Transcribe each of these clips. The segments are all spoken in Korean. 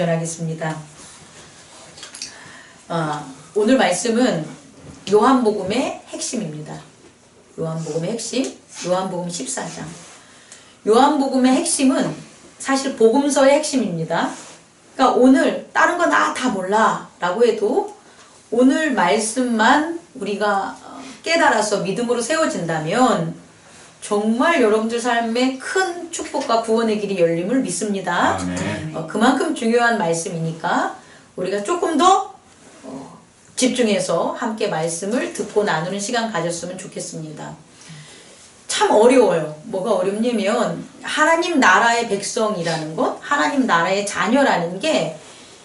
경전하겠습니다. 오늘 말씀은 요한복음의 핵심입니다. 요한복음의 핵심, 요한복음 14장. 요한복음의 핵심은 사실 복음서의 핵심입니다. 그러니까 오늘 다른 거 나 다 몰라 라고 해도 오늘 말씀만 우리가 깨달아서 믿음으로 세워진다면 정말 여러분들 삶에 큰 축복과 구원의 길이 열림을 믿습니다. 그만큼 중요한 말씀이니까 우리가 조금 더 집중해서 함께 말씀을 듣고 나누는 시간 가졌으면 좋겠습니다. 참 어려워요. 뭐가 어렵냐면 하나님 나라의 백성이라는 것, 하나님 나라의 자녀라는 게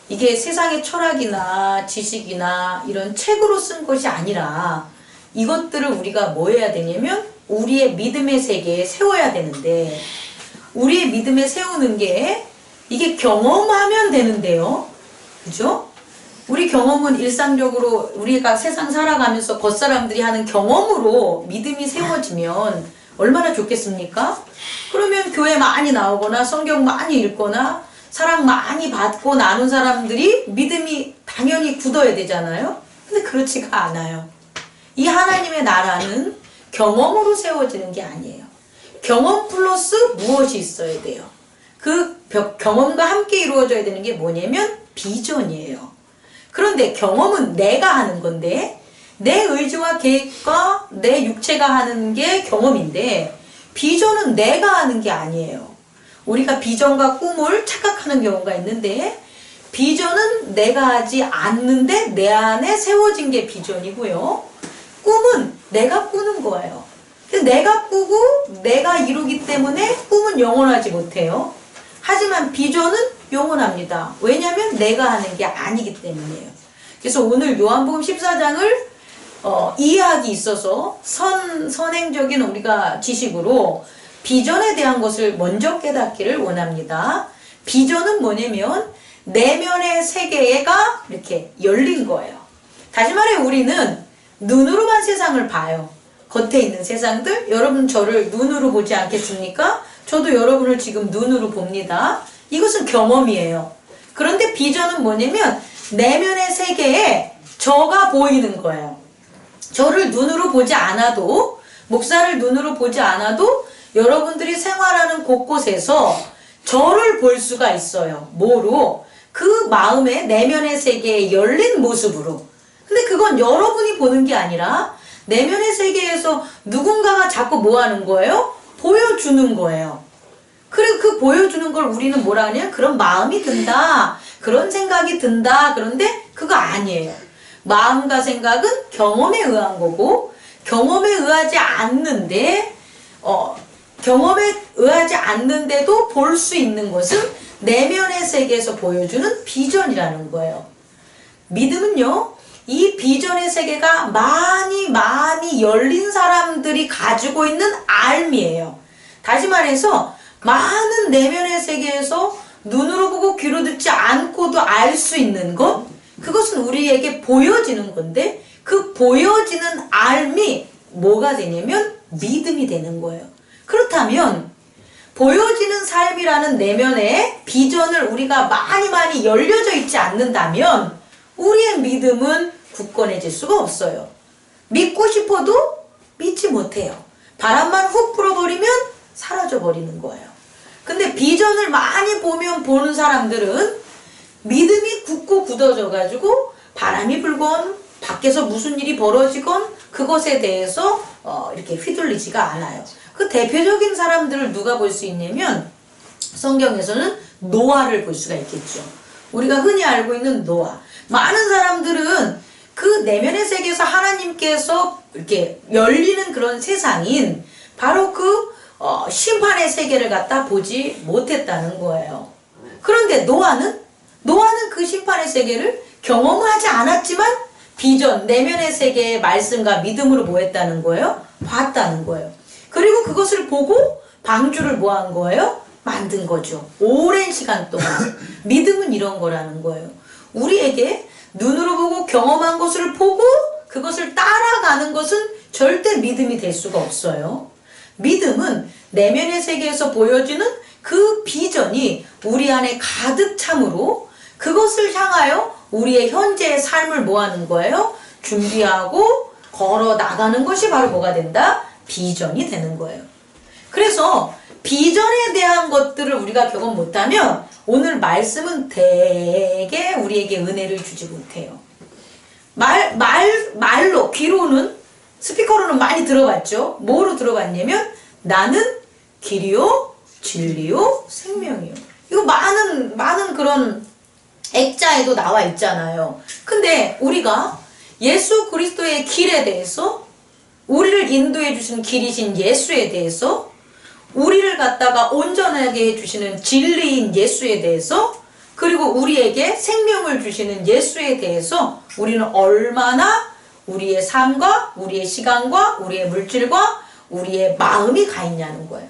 이게 세상의 철학이나 지식이나 이런 책으로 쓴 것이 아니라 이것들을 우리가 뭐 해야 되냐면 우리의 믿음의 세계에 세워야 되는데 우리의 믿음에 세우는 게 이게 경험하면 되는데요. 그죠? 우리 경험은 일상적으로 우리가 세상 살아가면서 겉사람들이 하는 경험으로 믿음이 세워지면 얼마나 좋겠습니까? 그러면 교회 많이 나오거나 성경 많이 읽거나 사랑 많이 받고 나눈 사람들이 믿음이 당연히 굳어야 되잖아요. 근데 그렇지가 않아요. 이 하나님의 나라는 경험으로 세워지는 게 아니에요. 경험 플러스 무엇이 있어야 돼요. 그 경험과 함께 이루어져야 되는 게 뭐냐면 비전이에요. 그런데 경험은 내가 하는 건데 내 의지와 계획과 내 육체가 하는 게 경험인데 비전은 내가 하는 게 아니에요. 우리가 비전과 꿈을 착각하는 경우가 있는데 비전은 내가 하지 않는데 내 안에 세워진 게 비전이고요. 꿈은 내가 꾸는 거예요. 내가 꾸고 내가 이루기 때문에 꿈은 영원하지 못해요. 하지만 비전은 영원합니다. 왜냐하면 내가 하는 게 아니기 때문이에요. 그래서 오늘 요한복음 14장을 이해하기 있어서 선행적인 우리가 지식으로 비전에 대한 것을 먼저 깨닫기를 원합니다. 비전은 뭐냐면 내면의 세계가 이렇게 열린 거예요. 다시 말해 우리는 눈으로만 세상을 봐요. 겉에 있는 세상들, 여러분 저를 눈으로 보지 않겠습니까? 저도 여러분을 지금 눈으로 봅니다. 이것은 경험이에요. 그런데 비전은 뭐냐면 내면의 세계에 저가 보이는 거예요. 저를 눈으로 보지 않아도, 목사를 눈으로 보지 않아도 여러분들이 생활하는 곳곳에서 저를 볼 수가 있어요. 뭐로? 그 마음의 내면의 세계에 열린 모습으로. 근데 그건 여러분이 보는 게 아니라 내면의 세계에서 누군가가 자꾸 뭐 하는 거예요? 보여주는 거예요. 그리고 그 보여주는 걸 우리는 뭐라 하냐? 그런 마음이 든다. 그런 생각이 든다. 그런데 그거 아니에요. 마음과 생각은 경험에 의한 거고 경험에 의하지 않는데 경험에 의하지 않는데도 볼 수 있는 것은 내면의 세계에서 보여주는 비전이라는 거예요. 믿음은요. 이 비전의 세계가 많이 열린 사람들이 가지고 있는 알미예요. 다시 말해서 많은 내면의 세계에서 눈으로 보고 귀로 듣지 않고도 알 수 있는 것, 그것은 우리에게 보여지는 건데 그 보여지는 알미 뭐가 되냐면 믿음이 되는 거예요. 그렇다면 보여지는 삶이라는 내면의 비전을 우리가 많이 열려져 있지 않는다면 우리의 믿음은 굳건해질 수가 없어요. 믿고 싶어도 믿지 못해요. 바람만 훅 불어버리면 사라져버리는 거예요. 근데 비전을 많이 보는 사람들은 믿음이 굳고 굳어져 가지고 바람이 불건 밖에서 무슨 일이 벌어지건 그것에 대해서 이렇게 휘둘리지가 않아요. 그 대표적인 사람들을 누가 볼 수 있냐면 성경에서는 노아를 볼 수가 있겠죠. 우리가 흔히 알고 있는 노아. 많은 사람들은 그 내면의 세계에서 하나님께서 이렇게 열리는 그런 세상인 바로 그 심판의 세계를 갖다 보지 못했다는 거예요. 그런데 노아는 그 심판의 세계를 경험하지 않았지만 비전, 내면의 세계의 말씀과 믿음으로 뭐 했다는 거예요? 봤다는 거예요. 그리고 그것을 보고 방주를 뭐 한 거예요? 만든 거죠. 오랜 시간 동안. 믿음은 이런 거라는 거예요. 우리에게 눈으로 보고 경험한 것을 보고 그것을 따라가는 것은 절대 믿음이 될 수가 없어요. 믿음은 내면의 세계에서 보여지는 그 비전이 우리 안에 가득 참으로 그것을 향하여 우리의 현재의 삶을 뭐 하는 거예요? 준비하고 걸어 나가는 것이 바로 뭐가 된다? 비전이 되는 거예요. 그래서 비전에 대한 것들을 우리가 경험 못하면 오늘 말씀은 되게 우리에게 은혜를 주지 못해요. 말로, 귀로는, 스피커로는 많이 들어봤죠? 뭐로 들어봤냐면 나는 길이요, 진리요, 생명이요. 이거 많은 그런 액자에도 나와 있잖아요. 근데 우리가 예수 그리스도의 길에 대해서, 우리를 인도해 주시는 길이신 예수에 대해서, 우리를 갖다가 온전하게 해주시는 진리인 예수에 대해서, 그리고 우리에게 생명을 주시는 예수에 대해서 우리는 얼마나 우리의 삶과 우리의 시간과 우리의 물질과 우리의 마음이 가 있냐는 거예요.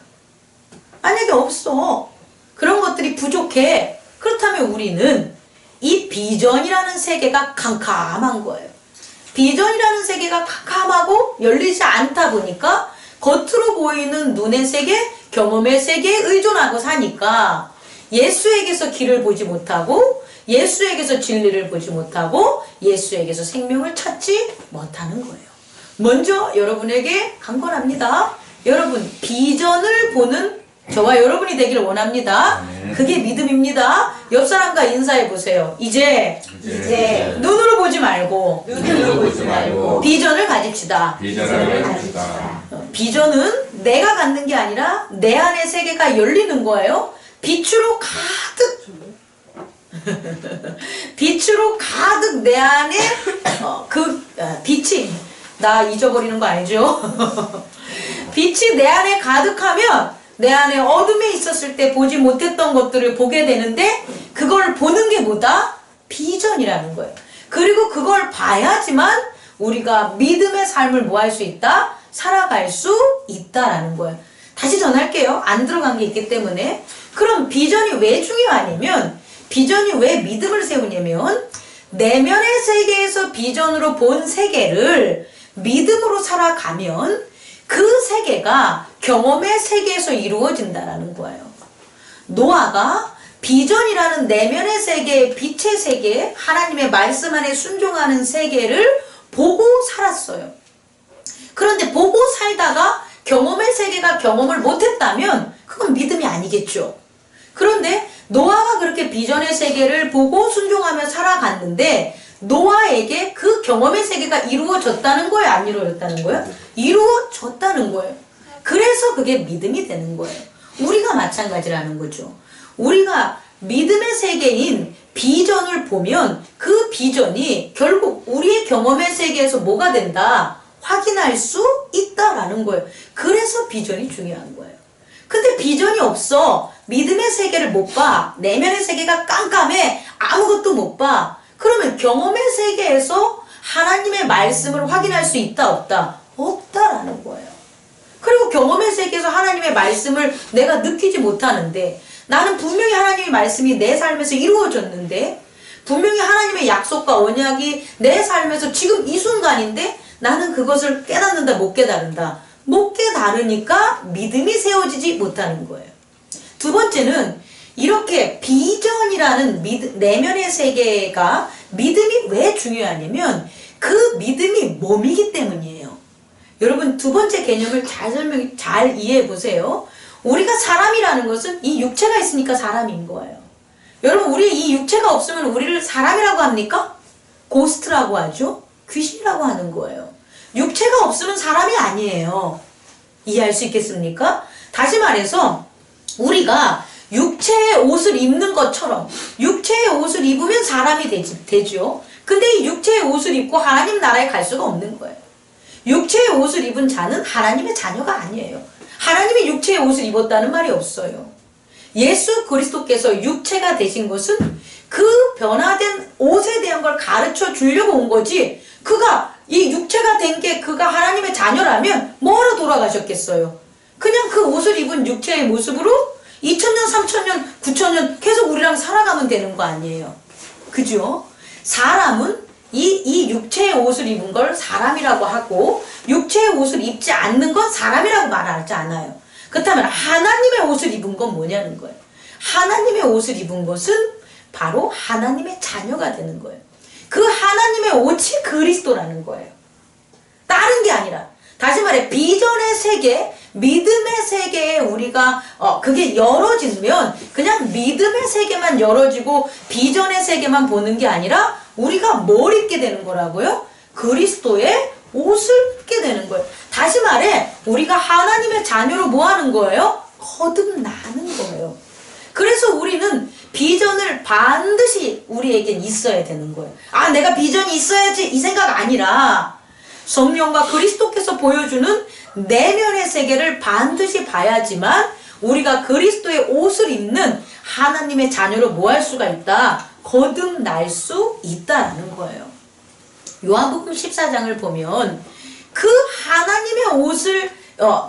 만약에 없어. 그런 것들이 부족해. 그렇다면 우리는 이 비전이라는 세계가 캄캄한 거예요. 비전이라는 세계가 캄캄하고 열리지 않다 보니까 겉으로 보이는 눈의 세계, 경험의 세계에 의존하고 사니까 예수에게서 길을 보지 못하고 예수에게서 진리를 보지 못하고 예수에게서 생명을 찾지 못하는 거예요. 먼저 여러분에게 강권합니다. 여러분 비전을 보는 저와 여러분이 되기를 원합니다. 그게 믿음입니다. 옆 사람과 인사해 보세요. 이제 눈으로 보지 말고 비전을 가집시다. 비전은 내가 갖는 게 아니라 내 안의 세계가 열리는 거예요. 빛으로 가득 내 안에 빛이, 나 잊어버리는 거 알죠? 빛이 내 안에 가득하면 내 안에 어둠에 있었을 때 보지 못했던 것들을 보게 되는데, 그걸 보는 게 뭐다? 비전이라는 거예요. 그리고 그걸 봐야지만 우리가 믿음의 삶을 뭐 할 수 있다? 살아갈 수 있다라는 거예요. 다시 전할게요. 안 들어간 게 있기 때문에. 그럼 비전이 왜 중요하냐면, 비전이 왜 믿음을 세우냐면, 내면의 세계에서 비전으로 본 세계를 믿음으로 살아가면 그 세계가 경험의 세계에서 이루어진다라는 거예요. 노아가 비전이라는 내면의 세계, 빛의 세계, 하나님의 말씀 안에 순종하는 세계를 보고 살았어요. 그런데 보고 살다가 경험의 세계가 경험을 못했다면 그건 믿음이 아니겠죠. 그런데 노아가 그렇게 비전의 세계를 보고 순종하며 살아갔는데 노아에게 그 경험의 세계가 이루어졌다는 거예요? 안 이루어졌다는 거예요? 이루어졌다는 거예요. 그래서 그게 믿음이 되는 거예요. 우리가 마찬가지라는 거죠. 우리가 믿음의 세계인 비전을 보면 그 비전이 결국 우리의 경험의 세계에서 뭐가 된다? 확인할 수 있다라는 거예요. 그래서 비전이 중요한 거예요. 근데 비전이 없어. 믿음의 세계를 못 봐. 내면의 세계가 깜깜해. 아무것도 못 봐. 그러면 경험의 세계에서 하나님의 말씀을 확인할 수 있다 없다? 없다라는 거예요. 그리고 경험의 세계에서 하나님의 말씀을 내가 느끼지 못하는데, 나는 분명히 하나님의 말씀이 내 삶에서 이루어졌는데, 분명히 하나님의 약속과 언약이 내 삶에서 지금 이 순간인데 나는 그것을 깨닫는다 못 깨달은다? 못 깨달으니까 믿음이 세워지지 못하는 거예요. 두 번째는 이렇게 비전이라는 내면의 세계가 믿음이 왜 중요하냐면 그 믿음이 몸이기 때문이에요. 여러분 두 번째 개념을 잘 이해해 보세요. 우리가 사람이라는 것은 이 육체가 있으니까 사람인 거예요. 여러분 우리 이 육체가 없으면 우리를 사람이라고 합니까? 고스트라고 하죠. 귀신이라고 하는 거예요. 육체가 없으면 사람이 아니에요. 이해할 수 있겠습니까? 다시 말해서 우리가 육체의 옷을 입는 것처럼 육체의 옷을 입으면 사람이 되죠. 근데 이 육체의 옷을 입고 하나님 나라에 갈 수가 없는 거예요. 육체의 옷을 입은 자는 하나님의 자녀가 아니에요. 하나님이 육체의 옷을 입었다는 말이 없어요. 예수 그리스도께서 육체가 되신 것은 그 변화된 옷에 대한 걸 가르쳐 주려고 온 거지, 그가 이 육체가 된 게 그가 하나님의 자녀라면 뭐하러 돌아가셨겠어요? 그냥 그 옷을 입은 육체의 모습으로 2000년, 3000년, 9000년 계속 우리랑 살아가면 되는 거 아니에요. 그죠? 사람은 이 육체의 옷을 입은 걸 사람이라고 하고 육체의 옷을 입지 않는 건 사람이라고 말하지 않아요. 그렇다면 하나님의 옷을 입은 건 뭐냐는 거예요. 하나님의 옷을 입은 것은 바로 하나님의 자녀가 되는 거예요. 그 하나님의 옷이 그리스도라는 거예요. 다른 게 아니라. 다시 말해 비전의 세계, 믿음의 세계에 우리가 그게 열어지면 그냥 믿음의 세계만 열어지고 비전의 세계만 보는 게 아니라 우리가 뭘 입게 되는 거라고요? 그리스도의 옷을 입게 되는 거예요. 다시 말해 우리가 하나님의 자녀로 뭐 하는 거예요? 거듭나는 거예요. 그래서 우리는 비전을 반드시 우리에겐 있어야 되는 거예요. 아, 내가 비전이 있어야지 이 생각 아니라 성령과 그리스도께서 보여주는 내면의 세계를 반드시 봐야지만 우리가 그리스도의 옷을 입는 하나님의 자녀로 뭐 할 수가 있다? 거듭날 수 있다라는 거예요. 요한복음 14장을 보면 그 하나님의 옷을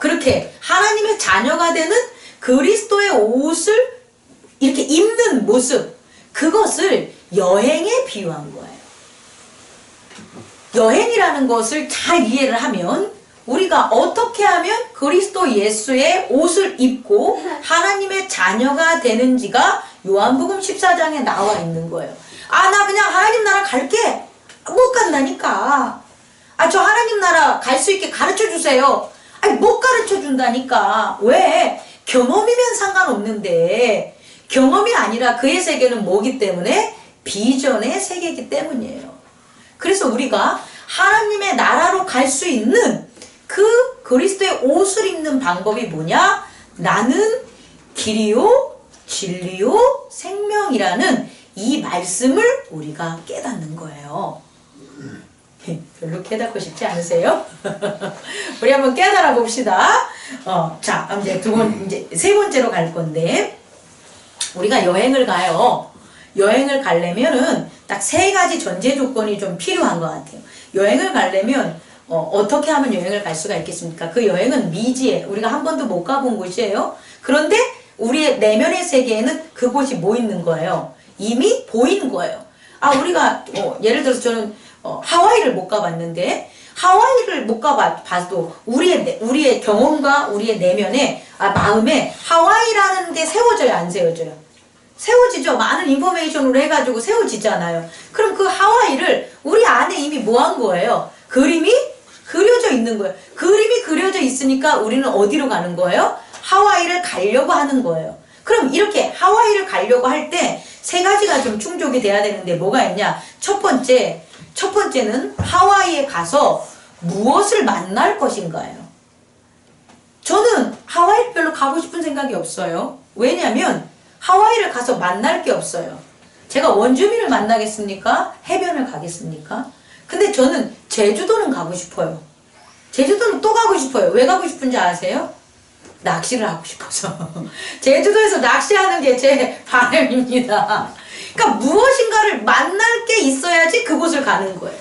그렇게 하나님의 자녀가 되는 그리스도의 옷을 이렇게 입는 모습, 그것을 여행에 비유한 거예요. 여행이라는 것을 잘 이해를 하면 우리가 어떻게 하면 그리스도 예수의 옷을 입고 하나님의 자녀가 되는지가 요한복음 14장에 나와 있는 거예요. 아, 나 그냥 하나님 나라 갈게. 못 간다니까. 아, 저 하나님 나라 갈 수 있게 가르쳐 주세요. 아니, 못 가르쳐 준다니까. 왜? 경험이면 상관없는데 경험이 아니라 그의 세계는 뭐기 때문에? 비전의 세계이기 때문이에요. 그래서 우리가 하나님의 나라로 갈 수 있는 그 그리스도의 옷을 입는 방법이 뭐냐? 나는 길이요, 진리요, 생명이라는 이 말씀을 우리가 깨닫는 거예요. 별로 깨닫고 싶지 않으세요? 우리 한번 깨달아 봅시다. 자, 이제 세 번째로 갈 건데, 우리가 여행을 가요. 여행을 가려면은 딱 세 가지 전제 조건이 좀 필요한 것 같아요. 여행을 가려면 어떻게 하면 여행을 갈 수가 있겠습니까? 그 여행은 미지에 우리가 한 번도 못 가본 곳이에요. 그런데 우리의 내면의 세계에는 그곳이 뭐 있는 거예요? 이미 보이는 거예요. 아, 우리가 예를 들어서 저는 하와이를 못 가봤는데 하와이를 못 가봐도 우리의 경험과 우리의 내면에 마음에 하와이라는 게 세워져요, 안 세워져요? 세워지죠. 많은 인포메이션으로 해가지고 세워지잖아요. 그럼 그 하와이를 우리 안에 이미 뭐 한 거예요? 그림이 그려져 있는 거예요. 그림이 그려져 있으니까 우리는 어디로 가는 거예요? 하와이를 가려고 하는 거예요. 그럼 이렇게 하와이를 가려고 할 때 세 가지가 좀 충족이 돼야 되는데 뭐가 있냐? 첫 번째는 하와이에 가서 무엇을 만날 것인가요? 저는 하와이 별로 가고 싶은 생각이 없어요. 왜냐면 하와이를 가서 만날 게 없어요. 제가 원주민을 만나겠습니까? 해변을 가겠습니까? 근데 저는 제주도는 가고 싶어요. 제주도는 또 가고 싶어요. 왜 가고 싶은지 아세요? 낚시를 하고 싶어서. 제주도에서 낚시하는 게 제 바람입니다. 그러니까 무엇인가를 만날 게 있어야지 그곳을 가는 거예요.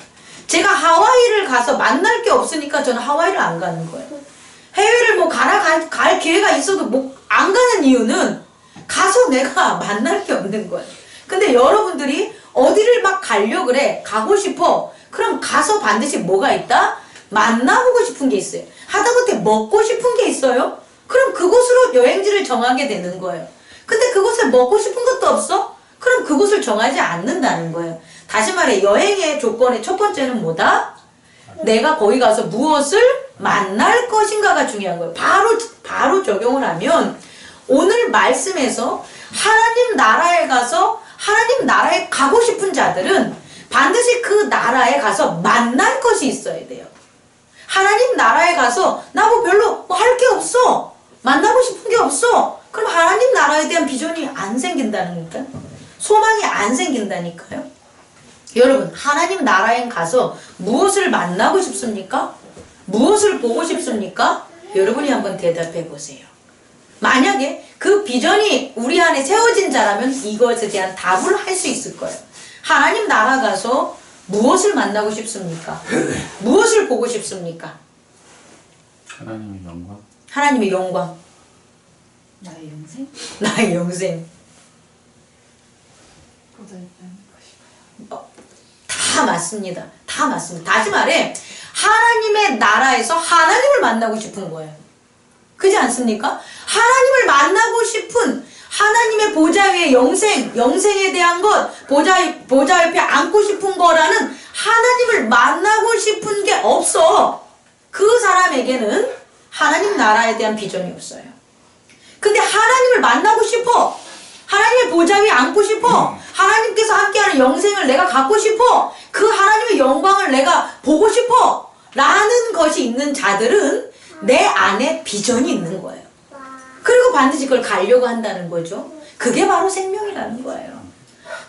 제가 하와이를 가서 만날 게 없으니까 저는 하와이를 안 가는 거예요. 해외를 뭐 갈 기회가 있어도 안 가는 이유는 가서 내가 만날 게 없는 거예요. 근데 여러분들이 어디를 막 가려고 그래. 가고 싶어. 그럼 가서 반드시 뭐가 있다? 만나보고 싶은 게 있어요. 하다못해 먹고 싶은 게 있어요. 그럼 그곳으로 여행지를 정하게 되는 거예요. 근데 그곳에 먹고 싶은 것도 없어? 그럼 그곳을 정하지 않는다는 거예요. 다시 말해 여행의 조건의 첫 번째는 뭐다? 내가 거기 가서 무엇을 만날 것인가가 중요한 거예요. 바로 적용을 하면 오늘 말씀에서 하나님 나라에 가서 하나님 나라에 가고 싶은 자들은 반드시 그 나라에 가서 만날 것이 있어야 돼요. 하나님 나라에 가서 나 뭐 별로 할 게 없어. 만나고 싶은 게 없어. 그럼 하나님 나라에 대한 비전이 안 생긴다는 거니까. 소망이 안 생긴다니까요. 여러분, 하나님 나라에 가서 무엇을 만나고 싶습니까? 무엇을 보고 싶습니까? 여러분이 한번 대답해 보세요. 만약에 그 비전이 우리 안에 세워진 자라면 이것에 대한 답을 할 수 있을 거예요. 하나님 나라 가서 무엇을 만나고 싶습니까? 무엇을 보고 싶습니까? 하나님의 영광. 하나님의 영광. 나의 영생? 나의 영생. 다 맞습니다. 다 맞습니다. 다시 말해 하나님의 나라에서 하나님을 만나고 싶은 거예요. 그렇지 않습니까? 하나님을 만나고 싶은 하나님의 보좌 위에 영생에 대한 것, 보좌 옆에 앉고 싶은 거라는 하나님을 만나고 싶은 게 없어. 그 사람에게는 하나님 나라에 대한 비전이 없어요. 근데 하나님을 만나고 싶어. 하나님의 보좌 위에 앉고 싶어. 하나님께서 함께하는 영생을 내가 갖고 싶어. 그 하나님의 영광을 내가 보고 싶어. 라는 것이 있는 자들은 내 안에 비전이 있는 거예요. 그리고 반드시 그걸 가려고 한다는 거죠. 그게 바로 생명이라는 거예요.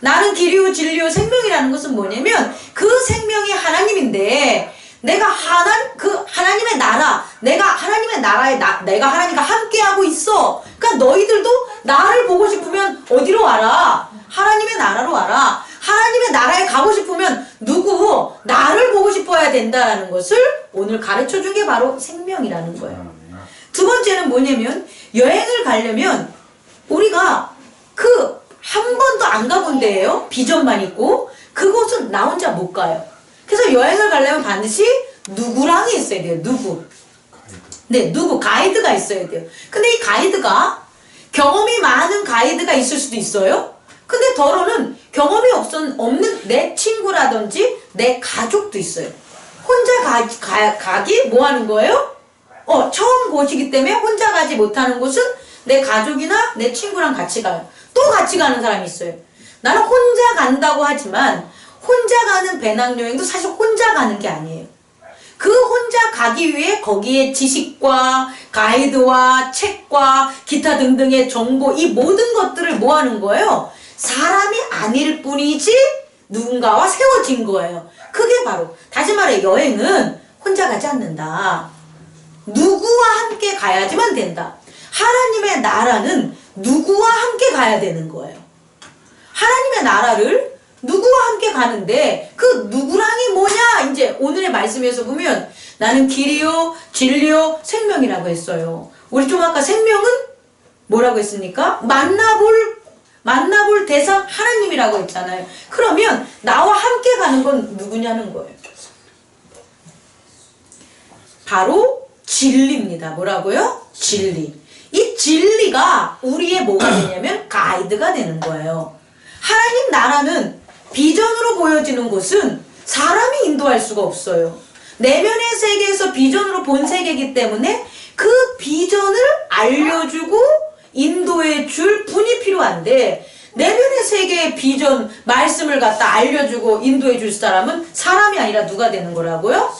나는 길이요 진리요 생명이라는 것은 뭐냐면 그 생명이 하나님인데 내가 하나님의 나라, 내가 하나님의 나라에 내가 하나님과 함께하고 있어. 그러니까 너희들도 나를 보고 싶으면 어디로 와라? 하나님의 나라로 와라. 하나님의 나라에 가고 싶으면 누구? 나를 보고 싶어야 된다라는 것을 오늘 가르쳐 준 게 바로 생명이라는 거예요. 두 번째는 뭐냐면 여행을 가려면 우리가 한 번도 안 가본 데예요. 비전만 있고 그곳은 나 혼자 못 가요. 그래서 여행을 가려면 반드시 누구랑이 있어야 돼요. 누구. 네, 가이드가 있어야 돼요. 근데 이 가이드가 경험이 많은 가이드가 있을 수도 있어요. 근데 더러는 경험이 없는 내 친구라든지 내 가족도 있어요. 혼자 가기 뭐 하는 거예요? 처음 곳이기 때문에 혼자 가지 못하는 곳은 내 가족이나 내 친구랑 같이 가요. 또 같이 가는 사람이 있어요. 나는 혼자 간다고 하지만 혼자 가는 배낭여행도 사실 혼자 가는 게 아니에요. 그 혼자 가기 위해 거기에 지식과 가이드와 책과 기타 등등의 정보 이 모든 것들을 뭐 하는 거예요? 사람이 아닐 뿐이지 누군가와 세워진 거예요. 그게 바로 다시 말해 여행은 혼자 가지 않는다. 누구와 함께 가야지만 된다. 하나님의 나라는 누구와 함께 가야 되는 거예요. 하나님의 나라를 누구와 함께 가는데 그 누구랑이 뭐냐? 이제 오늘의 말씀에서 보면 나는 길이요 진리요 생명이라고 했어요. 우리 좀 아까 생명은 뭐라고 했습니까? 만나볼 대상 하나님이라고 했잖아요. 그러면 나와 함께 가는 건 누구냐는 거예요. 바로 진리입니다. 뭐라고요? 진리. 이 진리가 우리의 뭐가 되냐면 가이드가 되는 거예요. 하나님 나라는 비전으로 보여지는 곳은 사람이 인도할 수가 없어요. 내면의 세계에서 비전으로 본 세계이기 때문에 그 비전을 알려주고 인도해 줄 분이 필요한데 내면의 세계의 비전, 말씀을 갖다 알려주고 인도해 줄 사람은 사람이 아니라 누가 되는 거라고요?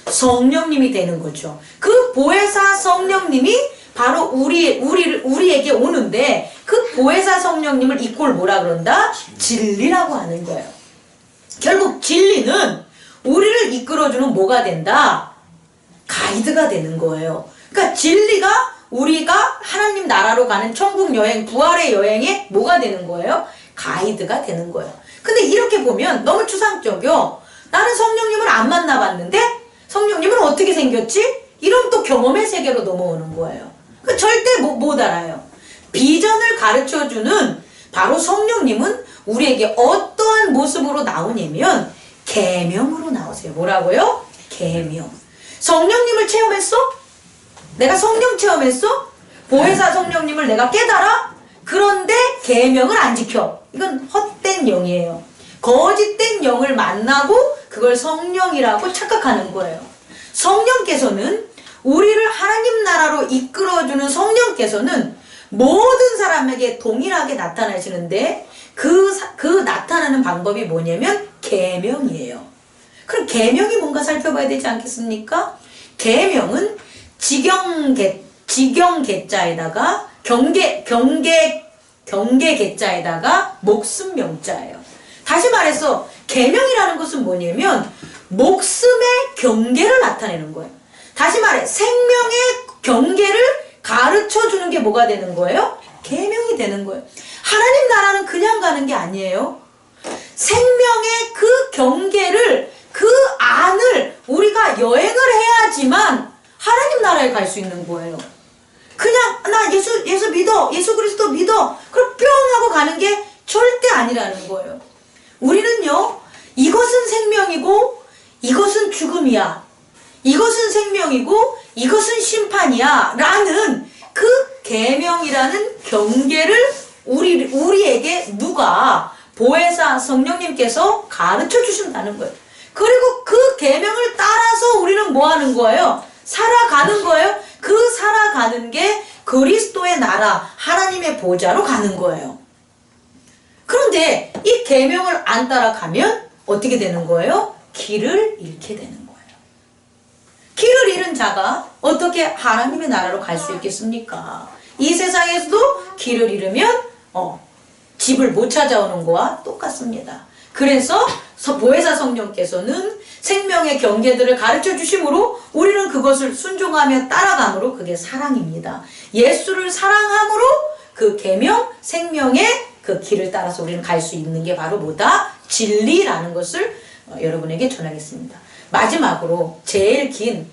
성령님이 되는 거죠. 그 보혜사 성령님이 바로 우리에게 오는데 그 보혜사 성령님을 이 꼴 뭐라 그런다? 진리라고 하는 거예요. 결국 진리는 우리를 이끌어주는 뭐가 된다? 가이드가 되는 거예요. 그러니까 진리가 우리가 하나님 나라로 가는 천국 여행, 부활의 여행에 뭐가 되는 거예요? 가이드가 되는 거예요. 근데 이렇게 보면 너무 추상적이요. 나는 성령님을 안 만나봤는데 성령님은 어떻게 생겼지? 이러면 또 경험의 세계로 넘어오는 거예요. 절대 못 알아요. 비전을 가르쳐주는 바로 성령님은 우리에게 어떠한 모습으로 나오냐면 계명으로 나오세요. 뭐라고요? 계명. 성령님을 체험했어? 내가 성령 체험했어? 보혜사 성령님을 내가 깨달아? 그런데 계명을 안 지켜. 이건 헛된 영이에요. 거짓된 영을 만나고 그걸 성령이라고 착각하는 거예요. 성령께서는 우리를 하나님 나라로 이끌어주는 성령께서는 모든 사람에게 동일하게 나타나시는데 그 나타나는 방법이 뭐냐면 계명이에요. 그럼 계명이 뭔가 살펴봐야 되지 않겠습니까? 계명은 지경계자에다가 경계계자에다가 목숨 명자예요. 다시 말해서 계명이라는 것은 뭐냐면 목숨의 경계를 나타내는 거예요. 다시 말해 생명의 경계를 가르쳐주는 게 뭐가 되는 거예요? 계명이 되는 거예요. 하나님 나라는 그냥 가는 게 아니에요. 생명의 그 경계를 그 안을 우리가 여행을 해야지만 하나님 나라에 갈 수 있는 거예요. 그냥 나 예수 믿어, 예수 그리스도 믿어, 그럼 뿅 하고 가는 게 절대 아니라는 거예요. 우리는요, 이것은 생명이고 이것은 죽음이야, 이것은 생명이고 이것은 심판이야 라는 그 계명이라는 경계를 우리에게 누가 보혜사 성령님께서 가르쳐 주신다는 거예요. 그리고 그 계명을 따라서 우리는 뭐 하는 거예요? 살아가는 거예요. 그 살아가는 게 그리스도의 나라, 하나님의 보좌로 가는 거예요. 그런데 이 계명을 안 따라가면 어떻게 되는 거예요? 길을 잃게 되는 거예요. 길을 잃은 자가 어떻게 하나님의 나라로 갈 수 있겠습니까? 이 세상에서도 길을 잃으면 집을 못 찾아오는 거와 똑같습니다. 그래서 보혜사 성령께서는 생명의 경계들을 가르쳐 주심으로 우리는 그것을 순종하며 따라감으로 그게 사랑입니다. 예수를 사랑함으로 그 계명, 생명의 그 길을 따라서 우리는 갈 수 있는 게 바로 뭐다? 진리라는 것을 여러분에게 전하겠습니다. 마지막으로 제일 긴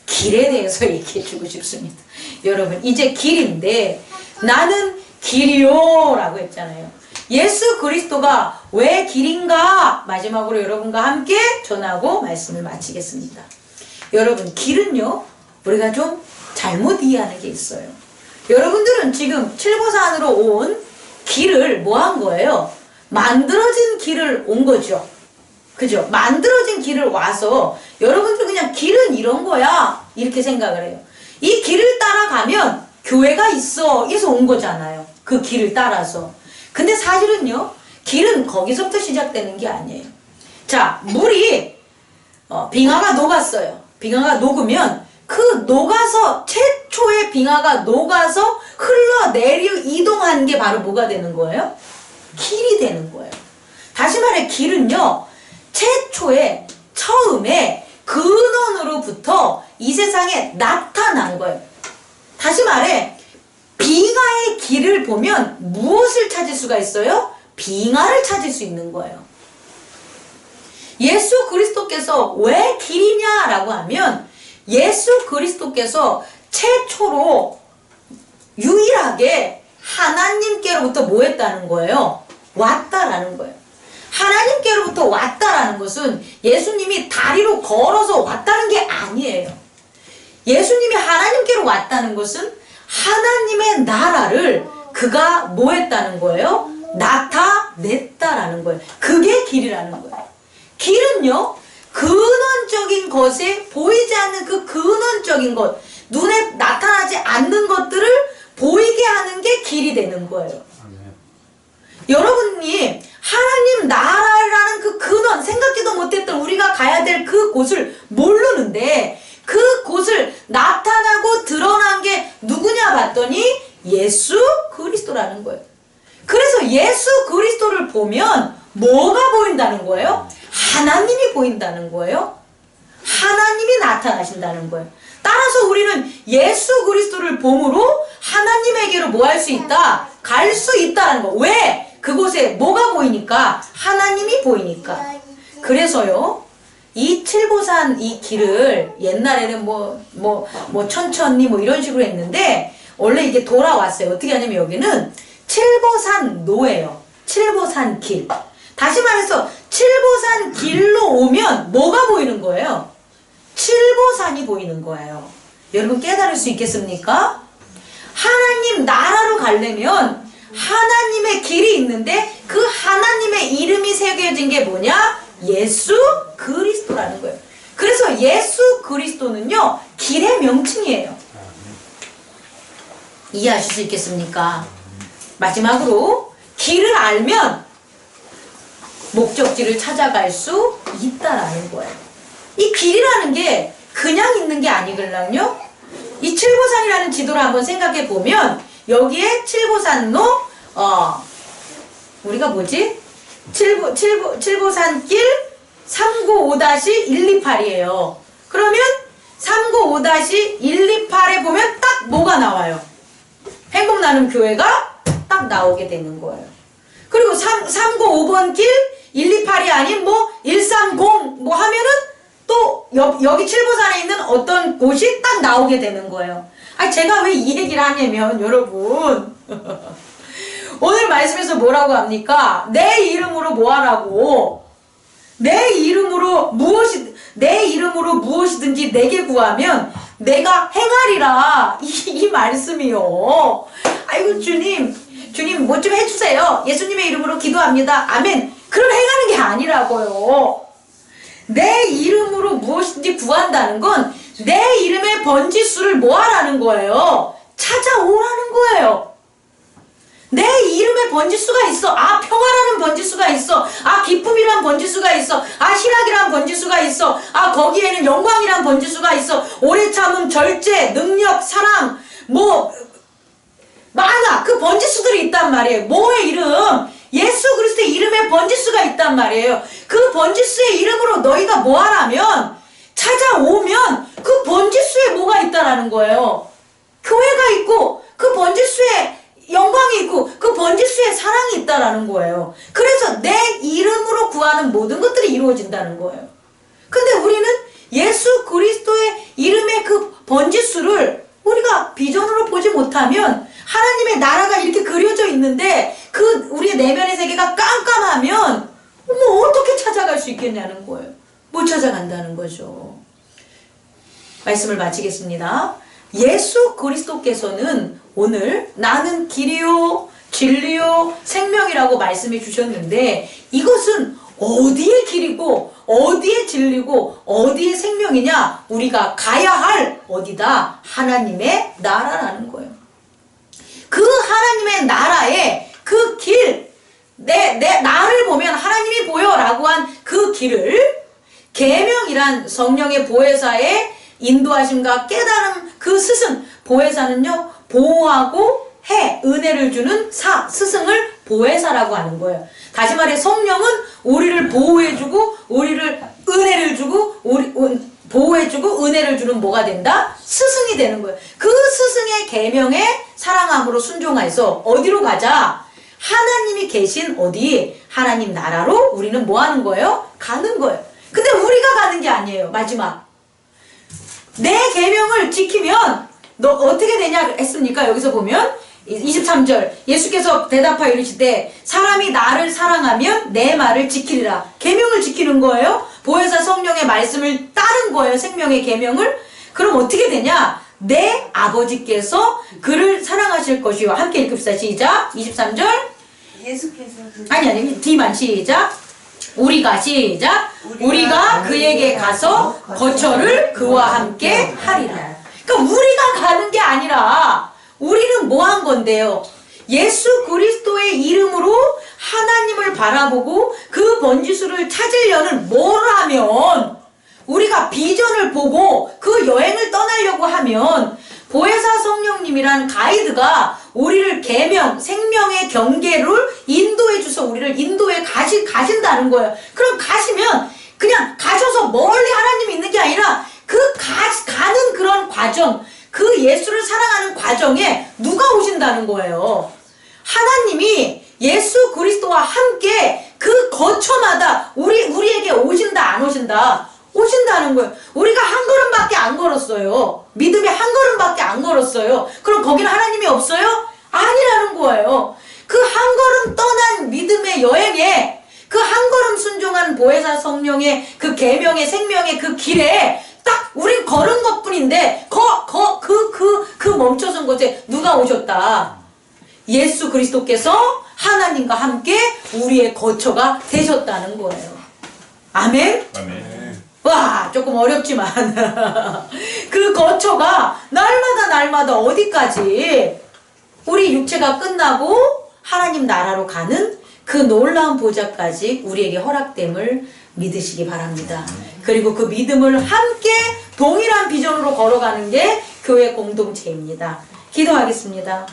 길에 대해서 얘기해 주고 싶습니다. 여러분, 이제 길인데 나는 길이요 라고 했잖아요. 예수 그리스도가 왜 길인가? 마지막으로 여러분과 함께 전하고 말씀을 마치겠습니다. 여러분, 길은요, 우리가 좀 잘못 이해하는 게 있어요. 여러분들은 지금 칠보산으로 온 길을 뭐 한 거예요? 만들어진 길을 온 거죠. 그죠? 만들어진 길을 와서 여러분들 그냥 길은 이런 거야 이렇게 생각을 해요. 이 길을 따라가면 교회가 있어 이래서 온 거잖아요. 그 길을 따라서. 근데 사실은요, 길은 거기서부터 시작되는 게 아니에요. 자, 물이 빙하가 녹았어요. 빙하가 녹으면 그 녹아서 최초의 빙하가 녹아서 흘러내려 이동한 게 바로 뭐가 되는 거예요? 길이 되는 거예요. 다시 말해 길은요, 최초에 처음에 근원으로부터 이 세상에 나타난 거예요. 다시 말해 빙하의 길을 보면 무엇을 찾을 수가 있어요? 빙하를 찾을 수 있는 거예요. 예수 그리스도께서 왜 길이냐라고 하면 예수 그리스도께서 최초로 유일하게 하나님께로부터 뭐 했다는 거예요? 왔다라는 거예요. 하나님께로부터 왔다라는 것은 예수님이 다리로 걸어서 왔다는 게 아니에요. 예수님이 하나님께로 왔다는 것은 하나님의 나라를 그가 뭐 했다는 거예요? 나타냈다라는 거예요. 그게 길이라는 거예요. 길은요, 근원적인 것에 보이지 않는 그 근원적인 것, 눈에 나타나지 않는 것들을 보이게 하는 게 길이 되는 거예요. 여러분이 하나님 나라라는 그 근원, 생각지도 못했던 우리가 가야 될 그 곳을 모르는데 그 곳을 나타나고 드러난 게 누구냐 봤더니 예수 그리스도라는 거예요. 그래서 예수 그리스도를 보면 뭐가 보인다는 거예요? 하나님이 보인다는 거예요. 하나님이 나타나신다는 거예요. 따라서 우리는 예수 그리스도를 봄으로 하나님에게로 뭐 할 수 있다? 갈 수 있다는 거. 왜? 그곳에 뭐가 보이니까? 하나님이 보이니까. 그래서요, 이 칠보산 이 길을 옛날에는 천천히 이런 식으로 했는데 원래 이게 돌아왔어요. 어떻게 하냐면 여기는 칠보산로예요. 칠보산 길. 다시 말해서 칠보산 길로 오면 뭐가 보이는 거예요? 칠보산이 보이는 거예요. 여러분 깨달을 수 있겠습니까? 하나님 나라로 가려면 하나님의 길이 있는데 그 하나님의 이름이 새겨진 게 뭐냐? 예수 그리스도라는 거예요. 그래서 예수 그리스도는요, 길의 명칭이에요. 이해하실 수 있겠습니까? 마지막으로 길을 알면 목적지를 찾아갈 수 있다라는 거예요. 이 길이라는 게 그냥 있는 게 아니걸랑요. 이 칠보산이라는 지도를 한번 생각해 보면 여기에 칠보산로 우리가 뭐지? 칠보산길 395-128이에요. 그러면 395-128에 보면 딱 뭐가 나와요? 행복나눔 교회가 딱 나오게 되는 거예요. 그리고 395번 길 128이 아닌 130 하면은 또 여기 칠보산에 있는 어떤 곳이 딱 나오게 되는 거예요. 아니 제가 왜 이 얘기를 하냐면 여러분 오늘 말씀에서 뭐라고 합니까? 내 이름으로 뭐 하라고? 내 이름으로 무엇이든지 내게 구하면 내가 행하리라. 이 말씀이요. 아이고 주님, 주님 뭐 좀 해주세요. 예수님의 이름으로 기도합니다. 아멘. 그럼 행하는 게 아니라고요. 내 이름으로 무엇인지 구한다는 건 내 이름의 번지수를 뭐하라는 거예요? 찾아오라는 거예요. 내 이름의 번지수가 있어. 아, 평화라는 번지수가 있어. 아, 기쁨이란 번지수가 있어. 아, 희락이란 번지수가 있어. 아, 거기에는 영광이란 번지수가 있어. 오래 참음, 절제, 능력, 사랑, 뭐 많아. 그 번지수들이 있단 말이에요. 뭐의 이름? 예수 그리스도의 이름에 번지수가 있단 말이에요. 그 번지수의 이름으로 너희가 뭐 하라면 찾아오면 그 번지수에 뭐가 있다라는 거예요. 교회가 있고 그 번지수에 영광이 있고 그 번지수에 사랑이 있다라는 거예요. 그래서 내 이름으로 구하는 모든 것들이 이루어진다는 거예요. 근데 우리는 예수 그리스도의 이름의 그 번지수를 우리가 비전으로 보지 못하면 하나님의 나라가 이렇게 그려져 있는데 그 우리의 내면의 세계가 깜깜하면 어떻게 찾아갈 수 있겠냐는 거예요. 못 찾아간다는 거죠. 말씀을 마치겠습니다. 예수 그리스도께서는 오늘 나는 길이요 진리요 생명이라고 말씀해 주셨는데 이것은 어디의 길이고 어디의 진리고 어디의 생명이냐? 우리가 가야 할 어디다? 하나님의 나라라는 거예요. 그 하나님의 나라의 그 길, 나를 보면 하나님이 보여라고 한 그 길을 계명이란 성령의 보혜사의 인도하심과 깨달음 그 스승, 보혜사는요 보호하고 해, 은혜를 주는 스승을 보혜사라고 하는 거예요. 다시 말해 성령은 우리를 보호해주고 우리를 은혜를 주고 보호해주고 은혜를 주는 뭐가 된다? 스승이 되는 거예요. 그 스승의 계명에 사랑함으로 순종해서 어디로 가자? 하나님이 계신 어디? 하나님 나라로 우리는 뭐 하는 거예요? 가는 거예요. 근데 우리가 가는 게 아니에요. 마지막 내 계명을 지키면 너 어떻게 되냐 했습니까? 여기서 보면 23절 예수께서 대답하여 이르시되 사람이 나를 사랑하면 내 말을 지키리라. 계명을 지키는 거예요. 보혜사 성령의 말씀을 따른 거예요. 생명의 계명을. 그럼 어떻게 되냐? 내 아버지께서 그를 사랑하실 것이요. 함께 읽읍시다. 시작. 23절 예수께서 아니 D만 시작. 우리가 시작. 우리가 그에게 가서 거처를 그와 함께 하리라. 그러니까 우리가 가는 게 아니라 우리는 뭐 한 건데요? 예수 그리스도의 이름으로 하나님을 바라보고 그 번지수를 찾으려는 뭘 하면 우리가 비전을 보고 그 여행을 떠나려고 하면 보혜사 성령님이란 가이드가 우리를 계명, 생명의 경계를 인도해 주서 우리를 인도해 가신다는 거예요. 그럼 가시면 그냥 가셔서 멀리 하나님이 있는 게 아니라 그 가는 그런 과정, 그 예수를 사랑하는 과정에 누가 오신다는 거예요? 하나님이 예수 그리스도와 함께 그 거처마다 우리에게 오신다 안 오신다? 오신다는 거예요. 우리가 한 걸음밖에 안 걸었어요. 믿음이 한 걸음밖에 안 걸었어요. 그럼 거기는 하나님이 없어요? 아니라는 거예요. 그 한 걸음 떠난 믿음의 여행에 그 한 걸음 순종한 보혜사 성령의 그 계명의 생명의 그 길에 딱 우린 걸은 것뿐인데 그 멈춰선 곳에 누가 오셨다? 예수 그리스도께서 하나님과 함께 우리의 거처가 되셨다는 거예요. 아멘? 아멘. 와, 조금 어렵지만 그 거처가 날마다 어디까지 우리 육체가 끝나고 하나님 나라로 가는 그 놀라운 보좌까지 우리에게 허락됨을 믿으시기 바랍니다. 그리고 그 믿음을 함께 동일한 비전으로 걸어가는 게 교회 공동체입니다. 기도하겠습니다.